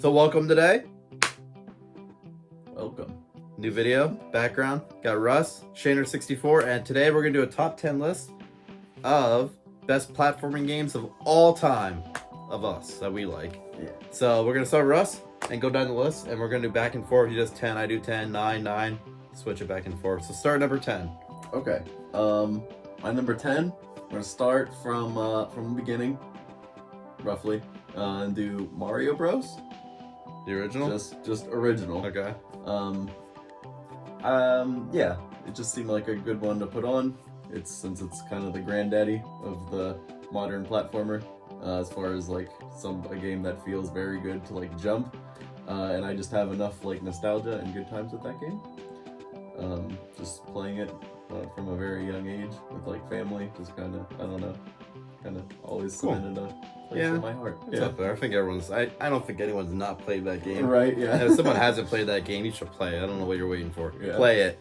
So welcome today. Welcome. New video, background. Got Russ, Shaner64, and today we're going to do a top 10 list of best platforming games of all time of us that we like. Yeah. So we're going to start with Russ and go down the list, and we're going to do back and forth. He does 10, I do 10, 9, 9. Switch it back and forth. So start number 10. Okay. My number 10, I'm going to start from the beginning, roughly, and do Mario Bros. The original? Just original. Okay. Yeah, it just seemed like a good one to put on. Since it's kind of the granddaddy of the modern platformer, as far as like a game that feels very good to like jump, and I just have enough like nostalgia and good times with that game. Just playing it from a very young age with like family, just kind of always cemented a place in my heart. It's up there. I think everyone's. I don't think anyone's not played that game. Right. Yeah. And if someone hasn't played that game, you should play it. I don't know what you're waiting for. Yeah. Play it.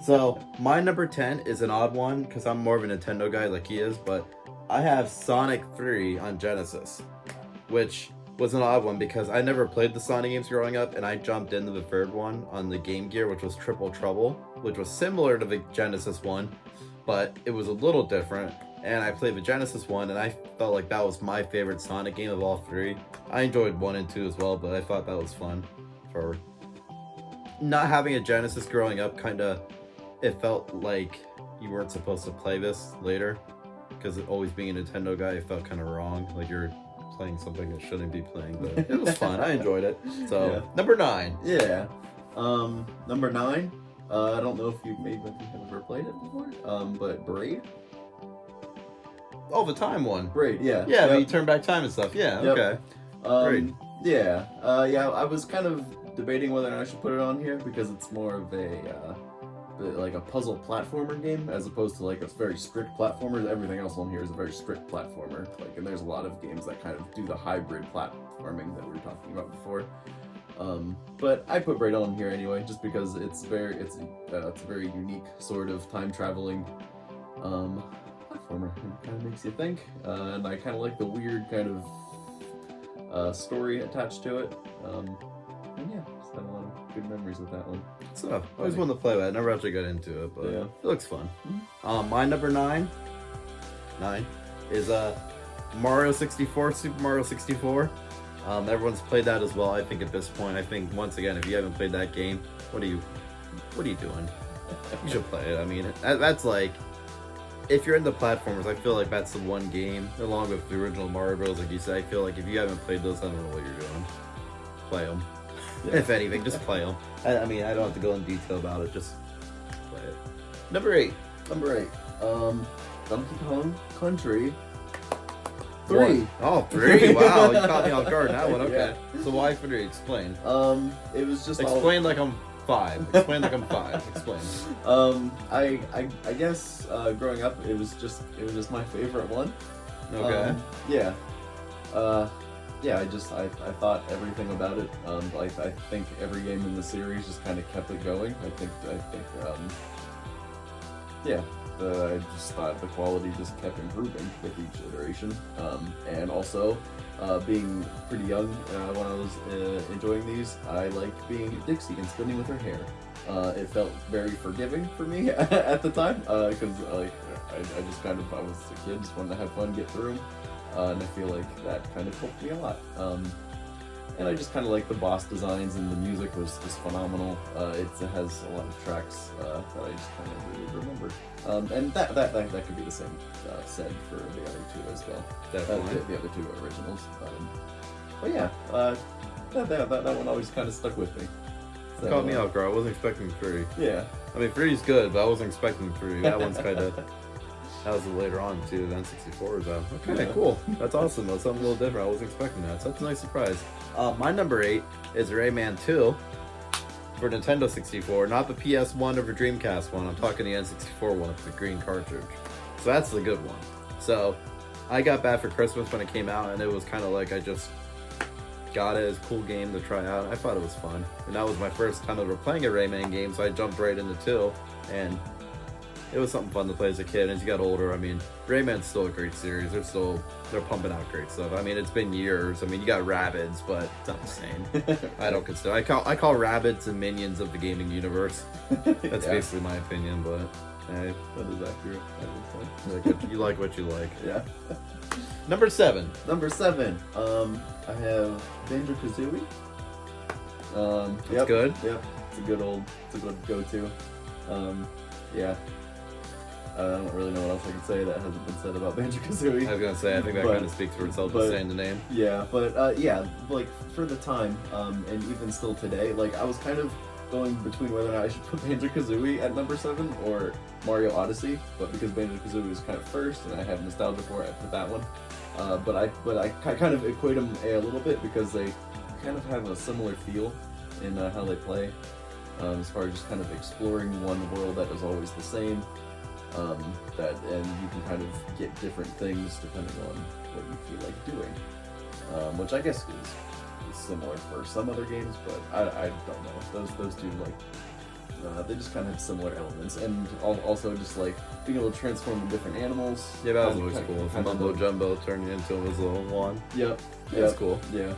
So my number 10 is an odd one because I'm more of a Nintendo guy like he is, but I have Sonic 3 on Genesis, which was an odd one because I never played the Sonic games growing up, and I jumped into the third one on the Game Gear, which was Triple Trouble, which was similar to the Genesis one, but it was a little different. And I played the Genesis one, and I felt like that was my favorite Sonic game of all three. I enjoyed 1 and 2 as well, but I thought that was fun. For not having a Genesis growing up, it felt like you weren't supposed to play this later. Because always being a Nintendo guy, it felt kind of wrong. Like you're playing something that shouldn't be playing, but it was fun. I enjoyed it. So, Yeah. Number 9. Yeah. Number 9, I don't know if you maybe have ever played it before, but Braid? Oh, the time one. Braid, yeah. Yeah, when you turn back time and stuff. Yeah, Yep. okay. Braid. Yeah. Yeah, I was kind of debating whether or not I should put it on here because it's more of like a puzzle platformer game as opposed to like a very strict platformer. Everything else on here is a very strict platformer. And there's a lot of games that kind of do the hybrid platforming that we were talking about before. But I put Braid on here anyway, just because it's a very unique sort of time traveling platformer. It kind of makes you think, and I kind of like the weird kind of story attached to it. And yeah, just had a lot of good memories with that one. So, I always wanted to play that. I never actually got into it, but Yeah. it looks fun. My number 9 is Mario 64, Super Mario 64. Everyone's played that as well. I think at this point, once again, if you haven't played that game, what are you doing? You should play it. I mean, that's like, if you're into platformers, I feel like that's the one game, along with the original Mario Bros. Like you said, I feel like if you haven't played those, I don't know what you're doing. Play them. Yeah. If anything, just play them. I mean, I don't have to go in detail about it. Just play it. Number 8. Number 8, Donkey Kong Country 3. Oh, 3. Wow, you caught me off guard. That one, okay. So why 3? Explain. It was just Explain like I'm 5. Explain like I'm 5. Explain. I guess growing up, it was just my favorite one. Okay. Yeah. Yeah, I thought everything about it. I think every game in the series just kind of kept it going. I just thought the quality just kept improving with each iteration. And also, being pretty young when I was enjoying these, I liked being Dixie and spinning with her hair. It felt very forgiving for me at the time, because I was a kid, just wanted to have fun, get through them. And I feel like that kind of helped me a lot. And I just kind of like the boss designs, and the music was just phenomenal. It has a lot of tracks that I just kind of really remember. And that could be the same said for the other two as well. Definitely. The other two originals. But yeah, that one always kind of stuck with me. So, Caught me off guard. I wasn't expecting 3. Yeah. I mean, 3 is good, but I wasn't expecting 3. That one's kind of... That was later on, too. Then 64 is out. Okay, cool. That's awesome, though. Something a little different. I wasn't expecting that, so that's a nice surprise. My number 8 is Rayman 2 for Nintendo 64. Not the PS1 or the Dreamcast one. I'm talking the N64 one with the green cartridge. So that's the good one. So I got that for Christmas when it came out, and it was kind of like I just got it as a cool game to try out. I thought it was fun. And that was my first time ever playing a Rayman game, so I jumped right into 2. And it was something fun to play as a kid. And as you got older, I mean, Rayman's still a great series. They're pumping out great stuff. I mean, it's been years. I mean, you got Rabbids, but it's not the same. I don't consider. I call Rabbids and minions of the gaming universe. That's basically my opinion, but hey, That is accurate. you like what you like. Yeah. Number 7. Number 7. I have Banjo-Kazooie. That's good. Yep. It's a good go-to. Yeah. I don't really know what else I can say that hasn't been said about Banjo-Kazooie. I was gonna say, I think that kind of speaks for itself just saying the name. Yeah, but yeah, like for the time, and even still today, like I was kind of going between whether or not I should put Banjo-Kazooie at number 7 or Mario Odyssey, but because Banjo-Kazooie was kind of first and I had nostalgia for it, I put that one. But I kind of equate them a little bit because they kind of have a similar feel in how they play, as far as just kind of exploring one world that is always the same. And you can kind of get different things depending on what you feel like doing, which I guess is similar for some other games, but I don't know. Those two, like, they just kind of have similar elements, and also just like being able to transform into different animals. Yeah, that was always cool. If Mumbo Jumbo turned into his little one. Yep. That's cool. Yeah.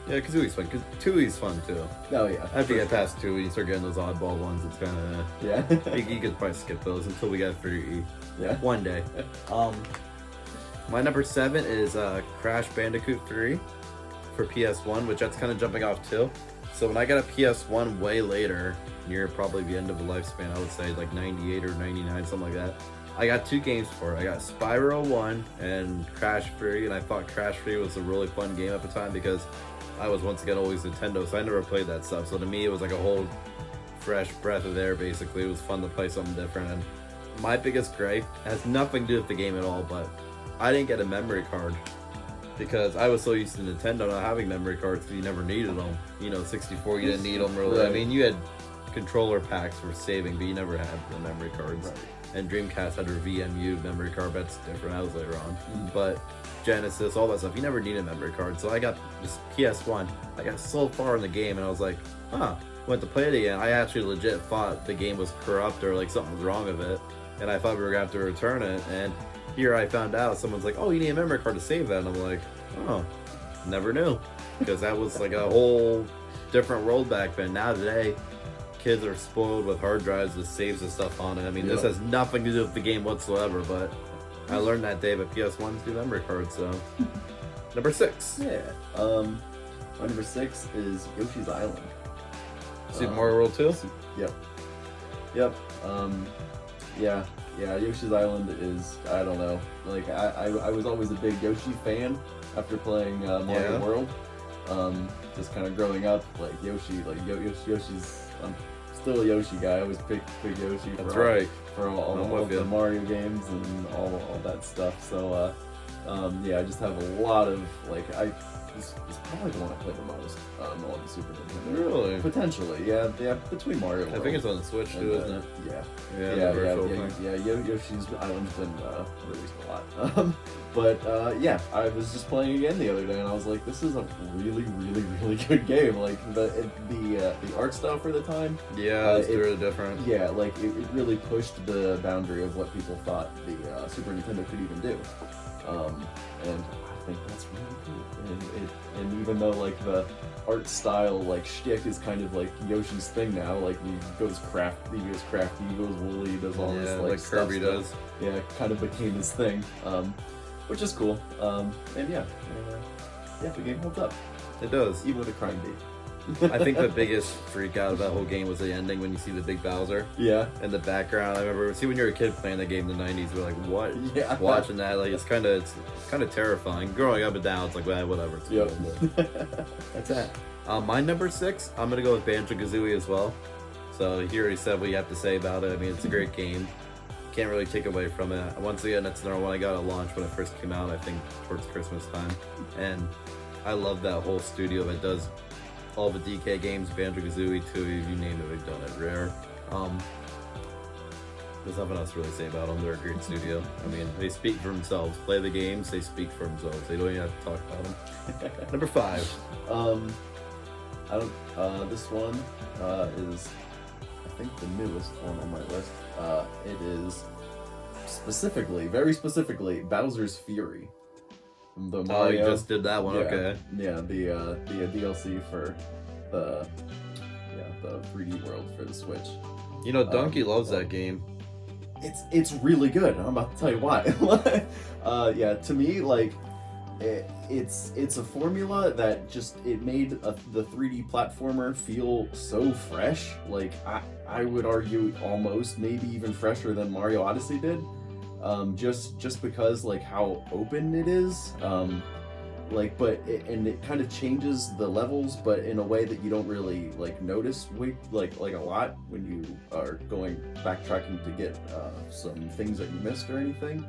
Yeah, Kazooie's fun. Tooie's fun too. Oh yeah. After you get past Tooie, you start getting those oddball ones. It's kind of Yeah. you could probably skip those until we get 3E. Yeah. One day. My number 7 is Crash Bandicoot 3 for PS1, which that's kind of jumping off too. So when I got a PS1 way later, near probably the end of the lifespan, I would say like 98 or 99, something like that. I got 2 games for it. I got Spyro 1 and Crash 3, and I thought Crash 3 was a really fun game at the time because I was once again always Nintendo, so I never played that stuff. So to me, it was like a whole fresh breath of air, basically. It was fun to play something different. And my biggest gripe has nothing to do with the game at all, but I didn't get a memory card because I was so used to Nintendo not having memory cards because you never needed them. You know, 64, you didn't need them really. Right. I mean, you had controller packs for saving, but you never had the memory cards. Right. And Dreamcast had their VMU memory card, but that's different. That was later on. But Genesis, all that stuff, you never need a memory card. So I got this PS1. I got so far in the game, and I was like, went to play it again. I actually legit thought the game was corrupt or like something was wrong with it, and I thought we were gonna have to return it. And here I found out someone's like, "Oh, you need a memory card to save that," and I'm like, "Oh, never knew," because that was like a whole different world back then. Now today, kids are spoiled with hard drives with saves and stuff on it. I mean, this has nothing to do with the game whatsoever, but I learned that day, but PS1s do memory cards, so. Number 6. Yeah. My number 6 is Yoshi's Island. Super Mario World 2? Yep. Yeah. Yoshi's Island is, I don't know. Like I was always a big Yoshi fan after playing Mario World. Just kind of growing up, like Yoshi, like Yoshi's. I'm still a Yoshi guy. I always pick Yoshi. For all of the Mario games and all that stuff. So I just have a lot of like This is probably the one I played the most on the Super Nintendo. Really? Potentially, yeah. Between Mario World. I think it's on the Switch too, isn't it? Yoshi's Island's been released a lot. But I was just playing again the other day, and I was like, this is a really, really, really good game. Like the art style for the time. Yeah, it's really different. Yeah, like it really pushed the boundary of what people thought the Super Nintendo could even do. And I think that's really cool. And even though like the art style like shtick is kind of like Yoshi's thing now, like he goes crafty, he goes woolly, he does all this like Kirby does. Yeah, kind of became his thing, which is cool. The game holds up. It does, even with a crime beat. I think the biggest freak out of that whole game was the ending when you see the big Bowser. Yeah. In the background, I remember when you were a kid playing that game in the '90s, you're like, "What?" Yeah. Watching that, like it's kind of terrifying. Growing up and down, it's like, well, whatever. It's cool, but that's it. My number 6, I'm gonna go with Banjo-Kazooie as well. So he already said what you have to say about it. I mean, it's a great game. Can't really take away from it. Once again, that's another one I got at launch when it first came out. I think towards Christmas time, and I love that whole studio that does all the DK games, Banjo-Kazooie, Tooie, you name it, they've done it. Rare. There's nothing else to really say about them. They're a great studio. I mean, they speak for themselves. Play the games, they speak for themselves. They don't even have to talk about them. Number 5. This one is, I think, the newest one on my list. It is very specifically, Bowser's Fury. The Oh, Mario. you just did that one. Yeah, Okay. yeah, the DLC for the 3D world for the Switch. You know, Donkey loves that game. It's really good. And I'm about to tell you why. Yeah, to me, like, it's a formula that just it made the 3D platformer feel so fresh. Like I would argue almost maybe even fresher than Mario Odyssey did. Just because like how open it is. But it kind of changes the levels, but in a way that you don't really like notice like a lot when you are going backtracking to get some things that you missed or anything.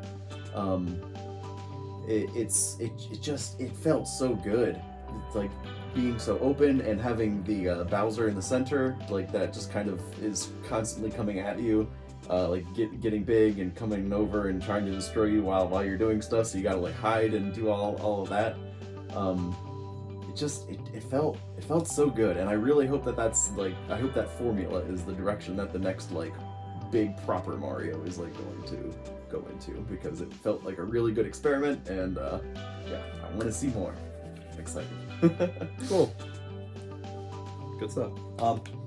It felt so good. It's like being so open and having the Bowser in the center, like that just kind of is constantly coming at you. Like getting big and coming over and trying to destroy you while you're doing stuff, so you gotta like hide and do all of that. It felt so good, and I really hope that's like, I hope that formula is the direction that the next like big proper Mario is like going to go into, because it felt like a really good experiment, and yeah, I want to see more. I'm excited. Cool. Good stuff.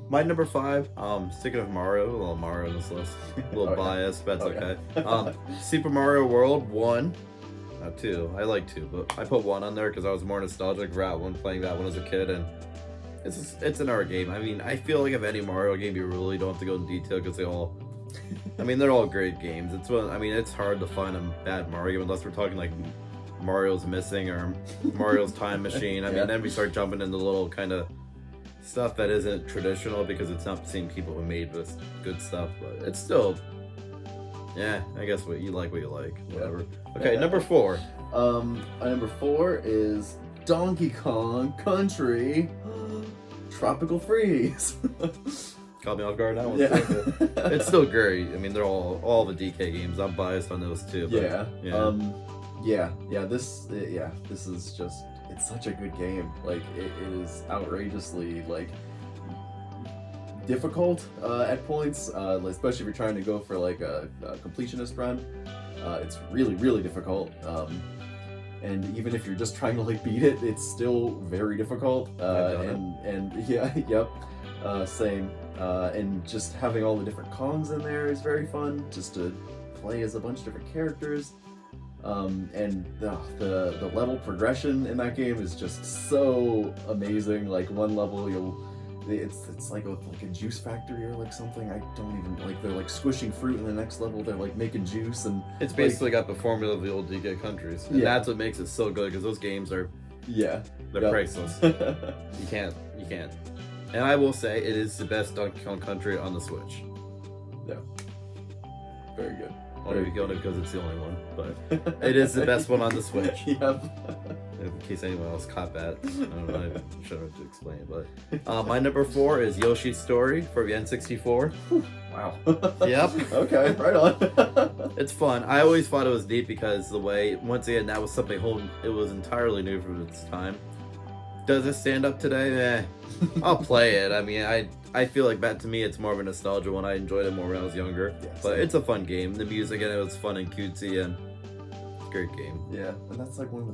My number 5, sticking with Mario, a little Mario on this list. A little biased, but that's okay. Super Mario World 1. Not 2. I like 2, but I put 1 on there because I was more nostalgic for that one, playing that one as a kid, and it's an art game. I mean, I feel like if any Mario game, you really don't have to go in detail because they're all great games. It's hard to find a bad Mario game unless we're talking like Mario's Missing or Mario's Time Machine. Then we start jumping into little kind of stuff that isn't traditional because it's not the same people who made this good stuff, but it's still, yeah, I guess what you like, whatever. Okay, number 4. Number 4 is Donkey Kong Country Tropical Freeze. Caught me off guard. That one's Yeah. so cool. It's still great. I mean, they're all the DK games. I'm biased on those too. But This is just, it's such a good game. Like it is outrageously like difficult at points, especially if you're trying to go for like a completionist run. It's really, really difficult. And even if you're just trying to like beat it, it's still very difficult. Same. And just having all the different Kongs in there is very fun, just to play as a bunch of different characters. And the level progression in that game is just so amazing. Like one level it's like a juice factory or like something. I don't even like, they're like squishing fruit, in the next level they're like making juice, and it's basically got the formula of the old DK countries. And that's what makes it so good, because those games are they're priceless. You can't. And I will say it is the best Donkey Kong Country on the Switch. Yeah. Very good. I'll be going because it's the only one, but it is the best one on the Switch. Yep. In case anyone else caught that. I don't know, I shouldn't have to explain it, but my number 4 is Yoshi's Story for the N64. Wow. Yep. Okay, right on. It's fun. I always thought it was neat because the way, once again, that was something it was entirely new for its time. Does it stand up today? I'll play it. I mean, I feel like that, to me, it's more of a nostalgia one. I enjoyed it more when I was younger. But it's a fun game. The music in it was fun and cutesy, and it's a great game. Yeah, and that's like one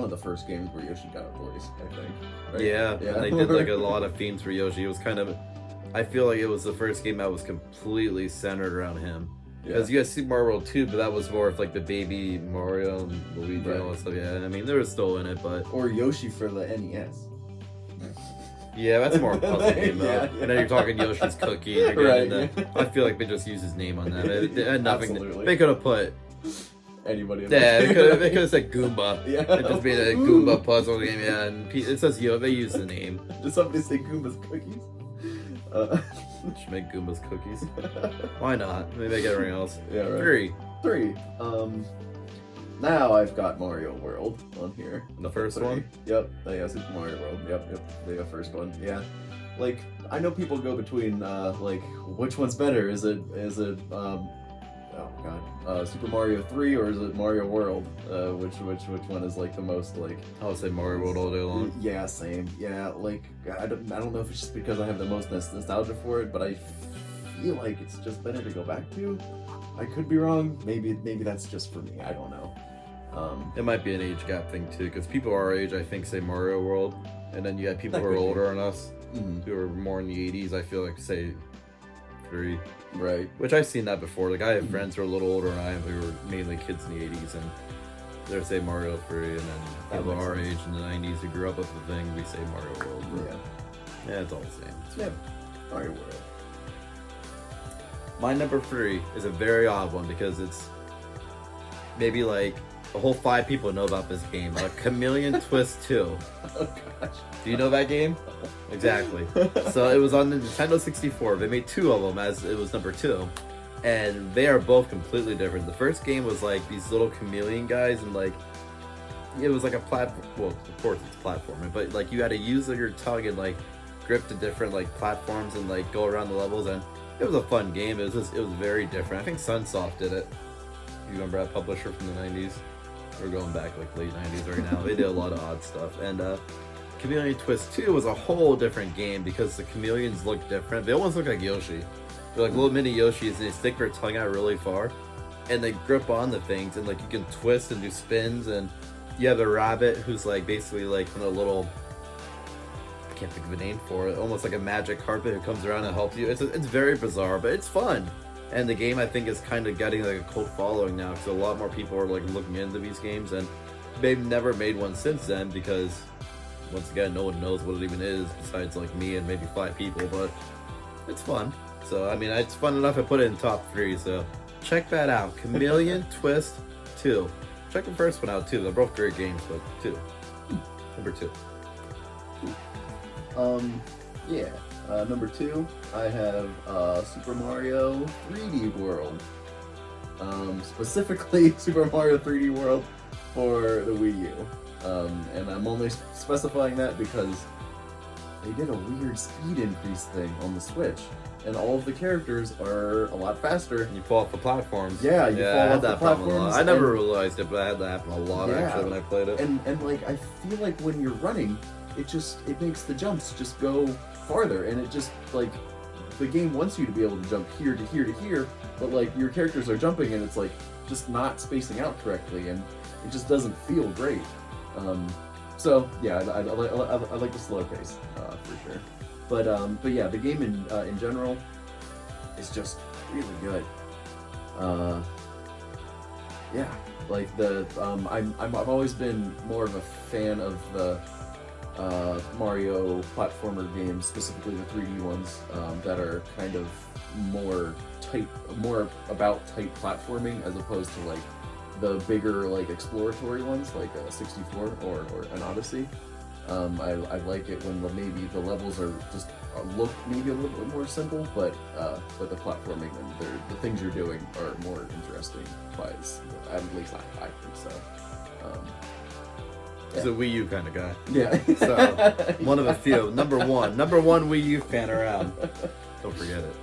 of the first games where Yoshi got a voice, I think. Right? Yeah, and they did like a lot of themes for Yoshi. It was kind of, I feel like it was the first game that was completely centered around him. Because you had Super Mario World 2, but that was more of like the baby Mario and Luigi and all that stuff. Yeah, I mean, they were still in it, but... Or Yoshi for the NES. Yeah, that's more a puzzle game, though. Yeah. And then you're talking Yoshi's Cookie again. Right. I feel like they just used his name on that. It had nothing. They could have put... Anybody in they could have said Goomba. Yeah. It just made a Goomba puzzle game, yeah. And it says, they used the name. Did somebody say Goomba's Cookies? Should make Goomba's Cookies. Why not? Maybe make everything else. Yeah, right. 3. Now I've got Mario World on here. The first one? Yep. Yeah, Super Mario World. Yep. The first one. Yeah. Like, I know people go between like, which one's better? Is it Super Mario 3 or is it Mario World? Which one is like the most like? I would say Mario World all day long. Yeah, same. Yeah, like I don't know if it's just because I have the most nostalgia for it, but I feel like it's just better to go back to. I could be wrong. Maybe that's just for me. I don't know. It might be an age gap thing too, because people our age, I think, say Mario World, and then you have people who are older than us, who are more in the 80s. I feel like say 3. Right. Which I've seen that before. Like I have friends who are a little older than I am, who were mainly kids in the 80s, and they'll say Mario 3, and then people our age in the 90s who grew up with the thing, we say Mario World. But yeah, it's all the same. Yeah, Mario World. My number 3 is a very odd one because it's maybe like a whole 5 people know about this game. Like Chameleon Twist 2. Oh gosh. Do you know that game? Exactly. So it was on the Nintendo 64. They made 2 of them as it was number 2. And they are both completely different. The first game was like these little chameleon guys, and like it was like a platform. Well, of course it's platforming, but like you had to use your tongue and like grip the different like platforms and like go around the levels, and it was a fun game. It was very different. I think Sunsoft did it. You remember that publisher from the 90s? We're going back like late 90s right now. They did a lot of odd stuff. And Chameleon Twist 2 was a whole different game because the chameleons look different. They almost look like Yoshi. They're like little mini Yoshis, and they stick their tongue out really far, and they grip on the things, and like you can twist and do spins, and you have a rabbit who's like basically like a little, I can't think of a name for it, almost like a magic carpet who comes around and helps you. It's very bizarre, but it's fun. And the game, I think, is kind of getting like a cult following now, because a lot more people are like looking into these games, and they've never made one since then because, once again, no one knows what it even is besides like me and maybe 5 people. But it's fun. So I mean, it's fun enough to put it in top 3. So check that out, Chameleon Twist 2. Check the first one out too. They're both great games, but 2, number 2. Yeah. Number 2, I have Super Mario 3D World. Specifically Super Mario 3D World for the Wii U. And I'm only specifying that because they did a weird speed increase thing on the Switch, and all of the characters are a lot faster. You fall off the platforms. Yeah, you fall off the platforms. I never realized it, but I had that happen a lot actually when I played it. And like I feel like when you're running, it makes the jumps just go farther, and it just like the game wants you to be able to jump here to here to here, but like your characters are jumping and it's like just not spacing out correctly, and it just doesn't feel great. So yeah, I like the slow pace for sure. But yeah, the game in general is just really good. Yeah, like I've always been more of a fan of the Mario platformer games, specifically the 3D ones, that are kind of more about tight platforming as opposed to like the bigger like exploratory ones like 64 or an Odyssey. I like it when maybe the levels are just look maybe a little bit more simple, but the platforming and the things you're doing are more interesting. At least I think so. He's a Wii U kind of guy. Yeah. So one of a few. Number one Wii U fan around. Don't forget it.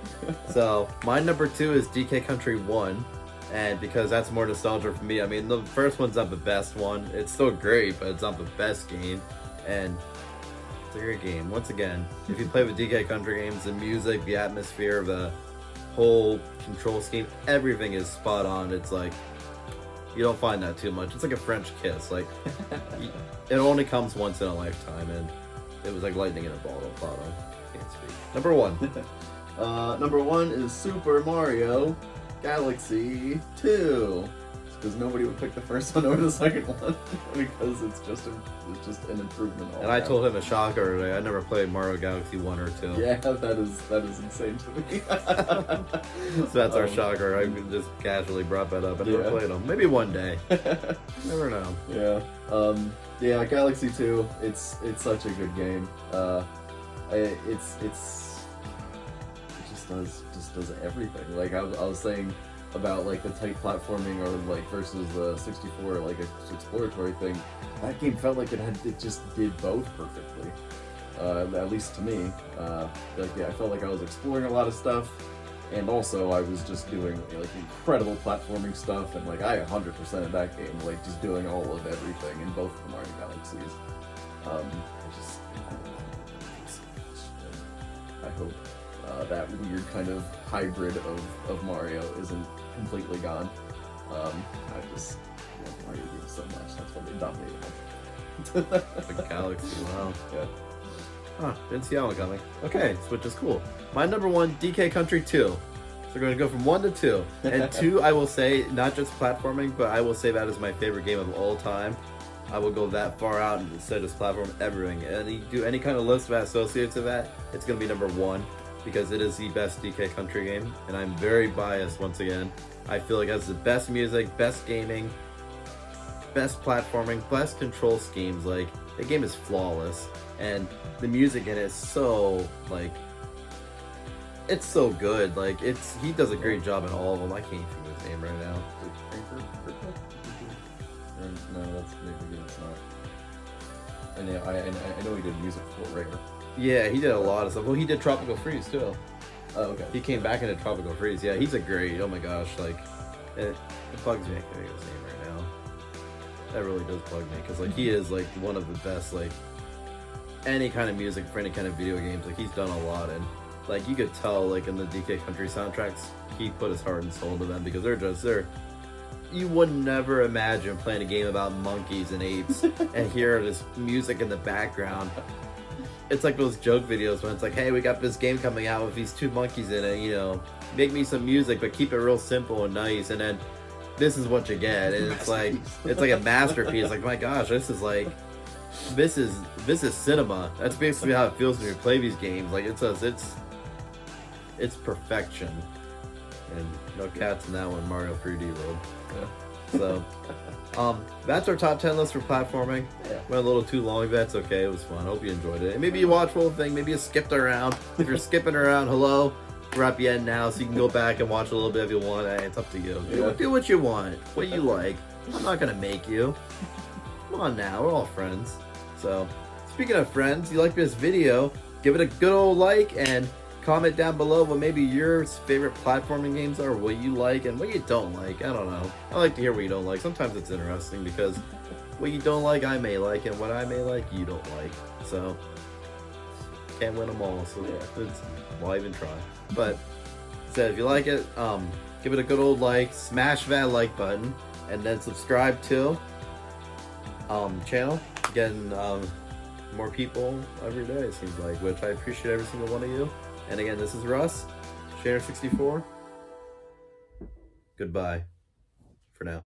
So my number 2 is DK Country 1. And because that's more nostalgia for me, I mean, the first one's not the best one. It's still great, but it's not the best game. And it's a great game. Once again, if you play with DK Country games, the music, the atmosphere, the whole control scheme, everything is spot on. It's like, you don't find that too much. It's like a French kiss. Like, it only comes once in a lifetime, and it was like lightning in a bottle. Can't speak. Number 1. Number 1 is Super Mario Galaxy 2, because nobody would pick the first one over the second one because it's just an improvement. And I told him a shocker today. I never played Mario Galaxy 1 or 2. Yeah, that is insane to me. So that's our shocker. I just casually brought that up. I never played them. Maybe one day. Never know. Yeah. Yeah. Galaxy 2. It's such a good game. It just does everything. Like I was saying about like the tight platforming or like versus the 64 like exploratory thing. That game felt like it just did both perfectly. At least to me. I felt like I was exploring a lot of stuff, and also I was just doing like incredible platforming stuff, and like I 100% in that game, like just doing all of everything in both of the Mario Galaxies. I love it so much. I hope that weird kind of hybrid of Mario isn't completely gone. I just love Mario games so much. That's why they dominate The Galaxy, wow. Yeah. Huh, didn't see that one coming. Okay, Switch is cool. My number one, DK Country 2. So we're going to go from 1 to 2. And 2, I will say, not just platforming, but I will say that is my favorite game of all time. I will go that far out and say just platform everything. And you do any kind of list that associates to that, it's going to be number 1 because it is the best DK Country game. And I'm very biased once again. I feel like it has the best music, best gaming, best platforming, best control schemes. Like, the game is flawless. And the music in it is so, like, it's so good. Like, he does a great job in all of them. I can't think of his name right now. No, that's maybe it's not. I know he did music for Rare. Yeah, he did a lot of stuff. Well, he did Tropical Freeze too. Oh, okay. He came back into Tropical Freeze. Yeah, he's a great. Oh my gosh, like it bugs me. I can't think of his name right now. That really does bug me because like he is like one of the best like any kind of music for any kind of video games. Like he's done a lot and like you could tell like in the DK Country soundtracks he put his heart and soul to them because they're. You would never imagine playing a game about monkeys and apes and hear this music in the background. It's like those joke videos when it's like, hey, we got this game coming out with these 2 monkeys in it, you know, make me some music, but keep it real simple and nice. And then this is what you get. And it's like a masterpiece. Like, my gosh, this is cinema. That's basically how it feels when you play these games. Like it's perfection. And no cats in that one, Mario 3D World. Yeah. So, that's our top 10 list for platforming. Yeah. Went a little too long, but that's okay. It was fun. Hope you enjoyed it. And maybe you watched the whole thing. Maybe you skipped around. If you're skipping around, hello. We're at the end now, so you can go back and watch a little bit if you want. It's up to you. Yeah. Do what you want. What you like. I'm not going to make you. Come on now. We're all friends. So, speaking of friends, you like this video, give it a good old like and comment down below what maybe your favorite platforming games are, what you like and what you don't like. I don't know. I like to hear what you don't like. Sometimes it's interesting because what you don't like, I may like, and what I may like, you don't like. So, can't win them all. So, why even try? But, if you like it, give it a good old like, smash that like button, and then subscribe to channel. Getting more people every day, it seems like, which I appreciate every single one of you. And again, this is Russ, Shader64. Goodbye.